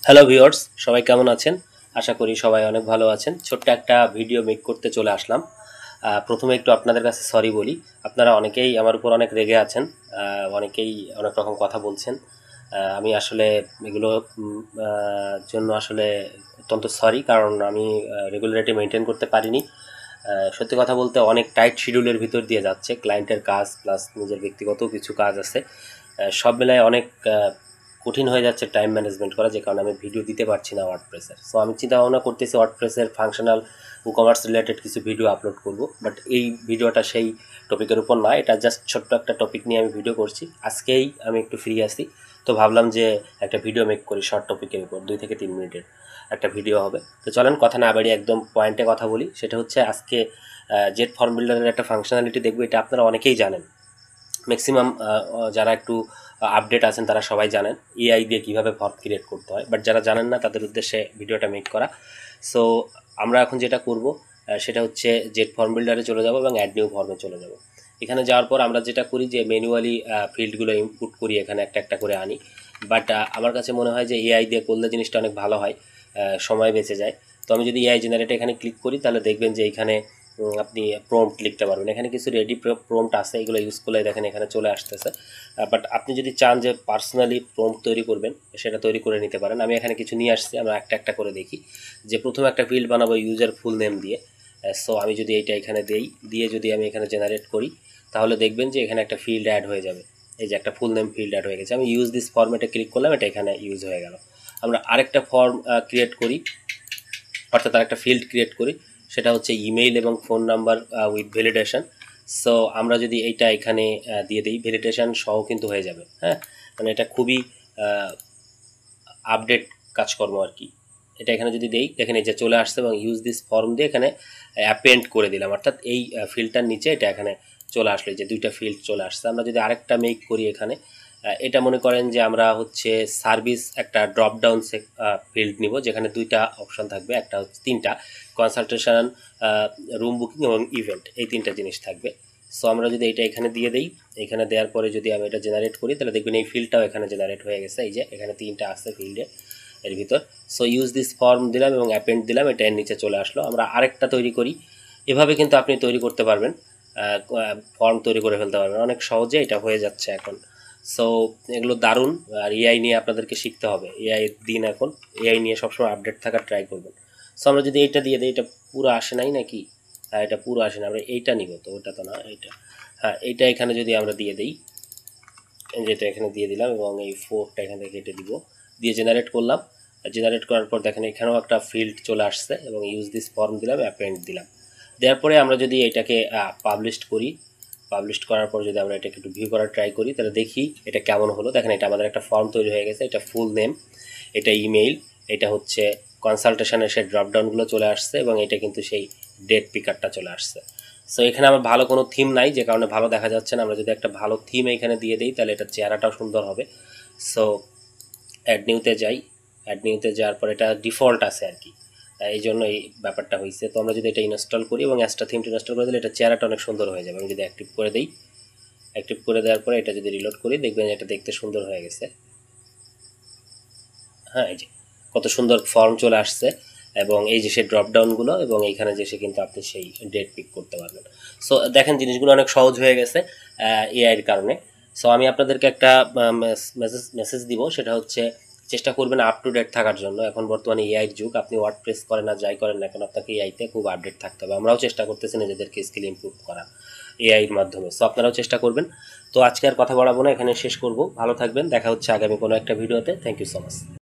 Hello viewers, সবাই কেমন আছেন? আশা করি সবাই অনেক ভালো আছেন। ছোট্ট একটা ভিডিও মেক করতে চলে আসলাম। প্রথমে একটু আপনাদের কাছে সরি বলি। আপনারা অনেকেই আমার উপর অনেক রেগে আছেন, অনেকেই অনেক রকম কথা বলছেন। আমি আসলে এগুলো জন্য আসলে অত্যন্ত সরি, কারণ আমি রেগুলারিটি মেনটেন করতে পারিনি। সত্যি কথা বলতে অনেক টাইট শিডিউলের ভিতর দিয়ে যাচ্ছে, ক্লায়েন্টের কাজ প্লাস নিজের ব্যক্তিগত কিছু কাজ আছে। সব মিলায় অনেক কঠিন হয়ে যাচ্ছে টাইম ম্যানেজমেন্ট করা, যে কারণে আমি ভিডিও দিতে পারছি না ওয়ার্ডপ্রেসের। সো আমি চিন্তা ভাবনা করতেছি ওয়ার্ডপ্রেসের ফাংশনাল কমার্স রিলেটেড কিছু ভিডিও আপলোড করব, বাট এই ভিডিওটা সেই টপিকের উপর না, এটা জাস্ট ছোট্ট একটা টপিক নিয়ে আমি ভিডিও করছি। আজকেই আমি একটু ফ্রি আছি, তো ভাবলাম যে একটা ভিডিও মেক করি শর্ট টপিকের উপর, 2 থেকে 3 মিনিটের একটা ভিডিও হবে। তো চলেন কথা না বাড়িয়ে একদম পয়েন্টে কথা বলি। সেটা হচ্ছে আজকে জেট ফর্ম বিল্ডারের একটা ফাংশনালিটি দেখবো। এটা আপনারা অনেকেই জানেন, ম্যাক্সিমাম যারা একটু আপডেট আছেন তারা সবাই জানেন এআই দিয়ে কীভাবে ফর্ম ক্রিয়েট করতে হয়, বাট যারা জানেন না তাদের উদ্দেশ্যে ভিডিওটা মেক করা। সো আমরা এখন যেটা করব সেটা হচ্ছে জেট ফর্ম বিল্ডারে চলে যাব এবং অ্যাড নিউ ফর্মে চলে যাব। এখানে যাওয়ার পর আমরা যেটা করি যে ম্যানুয়ালি ফিল্ডগুলো ইনপুট করি, এখানে একটা একটা করে আনি। বাট আমার কাছে মনে হয় যে এআই দিয়ে করলে জিনিসটা অনেক ভালো হয়, সময় বেঁচে যায়। তো আমি যদি এআই জেনারেটে এখানে ক্লিক করি তাহলে দেখবেন যে এখানে আপনি প্রম্পট লিখতে পারবেন। এখানে কিছু রেডি প্রম্পট আছে, এগুলো ইউজ করলে দেখেন এখানে চলে আসতেছে। বাট আপনি যদি চান যে পার্সোনালি প্রম্পট তৈরি করবেন, সেটা তৈরি করে নিতে পারেন। আমি এখানে কিছু নিয়ে আসছি, আমরা একটা একটা করে দেখি। যে প্রথমে একটা ফিল্ড বানাবো ইউজার ফুল নেম দিয়ে। সো আমি যদি এইটা এখানে দিয়ে যদি আমি এখানে জেনারেট করি, তাহলে দেখবেন যে এখানে একটা ফিল্ড অ্যাড হয়ে যাবে। এই যে একটা ফুল নেম ফিল্ড অ্যাড হয়ে গেছে। আমি ইউজ দিস ফর্মেটে ক্লিক করলাম, এটা এখানে ইউজ হয়ে গেল। আমরা আরেকটা ফর্ম ক্রিয়েট করি, অর্থাৎ আরেকটা ফিল্ড ক্রিয়েট করি, সেটা হচ্ছে ইমেইল এবং phone number with validation. So আমরা যদি এইটা এখানে দিয়ে দিই, ভ্যালিডেশন সহ কিন্তু হয়ে যাবে। হ্যাঁ, মানে এটা খুবই আপডেট কাজকর্ম আর কি। এটা এখানে যদি দেই, দেখেন এই যে চলে আসছে, এবং ইউজ দিস ফর্ম দিয়ে এখানে অ্যাপেন্ড করে দিলাম, অর্থাৎ এই ফিল্ডটার নিচে এটা এখানে চলে আসলো, যে দুইটা ফিল্ড চলে আসছে। আমরা যদি আরেকটা মেক করি এখানে, এটা মনে করেন যে আমরা হচ্ছে সার্ভিস একটা ড্রপ ডাউন ফিল্ড নিব, যেখানে দুইটা অপশন থাকবে, একটা হচ্ছে তিনটা, কনসালটেশন, রুম বুকিং এবং ইভেন্ট, এই তিনটা জিনিস থাকবে। সো আমরা যদি এটা এখানে দিয়ে দিই, এখানে দেওয়ার পরে যদি আমি এটা জেনারেট করি, তাহলে দেখবেন এই ফিল্ডটাও এখানে জেনারেট হয়ে গেছে। এই যে এখানে তিনটা আসছে ফিল্ডে এর ভিতর। সো ইউজ দিস ফর্ম দিলাম এবং অ্যাপেন্ড দিলাম, এটা এর নিচে চলে আসলো। আমরা আরেকটা তৈরি করি, এভাবে কিন্তু আপনি তৈরি করতে পারবেন, ফর্ম তৈরি করে ফেলতে পারবেন অনেক সহজে, এটা হয়ে যাচ্ছে এখন। সো এগুলো দারুণ। আর এআই নিয়ে আপনাদেরকে শিখতে হবে, এআই দিন এখন, এআই নিয়ে সবসময় আপডেট থাকার ট্রাই করবেন। সো আমরা যদি এইটা দিয়ে দিই, এটা পুরো আসে নাই নাকি? হ্যাঁ, এটা পুরো আসে না, আমরা এইটা নিব, তো ওটা তো না, এইটা। হ্যাঁ, এইটা এখানে যদি আমরা দিয়ে দিই, যেটা এখানে দিয়ে দিলাম, এবং এই ফোরটা এখান থেকে কেটে দিব, দিয়ে জেনারেট করলাম। জেনারেট করার পর দেখেন এখানেও একটা ফিল্ড চলে আসছে, এবং ইউজ দিস ফর্ম দিলাম, অ্যাপেন্ড দিলাম। দেওয়ার পরে আমরা যদি এটাকে পাবলিশ করি, পাবলিশ করার পর যদি আমরা এটাকে একটু ভিউ করার ট্রাই করি, তাহলে দেখি এটা কেমন হলো। দেখেন এটা আমাদের একটা ফর্ম তৈরি হয়ে গেছে, এটা ফুল নেম, এটা ইমেইল, এটা হচ্ছে কনসালটেশনের সেই ড্রপডাউনগুলো চলে আসছে, এবং এটা কিন্তু সেই ডেট পিকারটা চলে আসছে। সো এখানে আমার ভালো কোনো থিম নাই, যে কারণে ভালো দেখা যাচ্ছে না। আমরা যদি একটা ভালো থিম এখানে দিয়ে দিই, তাহলে এটা চেহারাটাও সুন্দর হবে। সো অ্যাড নিউতে যাই, অ্যাড নিউতে যাওয়ার পর এটা ডিফল্ট আছে আর কি, এই জন্য এই ব্যাপারটা হয়েছে। তো আমরা যদি এটা ইনস্টল করি এবং এক্সট্রা থিমটা ইনস্টল করে দিলে এটা চেহারাটা অনেক সুন্দর হয়ে যাবে। আমি যদি অ্যাক্টিভ করে দিই, অ্যাক্টিভ করে দেওয়ার পরে এটা যদি রিলোড করি, দেখবেন এটা দেখতে সুন্দর হয়ে গেছে। হ্যাঁ, এই যে কত সুন্দর ফর্ম চলে আসছে, এবং এই যে সেই ড্রপডাউনগুলো, এবং এইখানে যে সে কিন্তু আপনি সেই ডেট পিক করতে পারবেন। সো দেখেন জিনিসগুলো অনেক সহজ হয়ে গেছে এআইয়ের কারণে। সো আমি আপনাদেরকে একটা মেসেজ দিব, সেটা হচ্ছে চেষ্টা করবেন আপ টু ডেট থাকার জন্য। এখন বর্তমানে এআইয়ের যুগ, আপনি ওয়ার্ডপ্রেস করেন না যাই করেন না কেন, আপনাকে এআইতে খুব আপডেট থাকতে হবে। আমরাও চেষ্টা করতেছি নিজেদেরকে স্কিল ইমপ্রুভ করা এআইয়ের মাধ্যমে। সো আপনারাও চেষ্টা করবেন। তো আজকে আর কথা বাড়াবো না, এখানে শেষ করব। ভালো থাকবেন, দেখা হচ্ছে আগামী কোনো একটা ভিডিওতে। Thank you so much.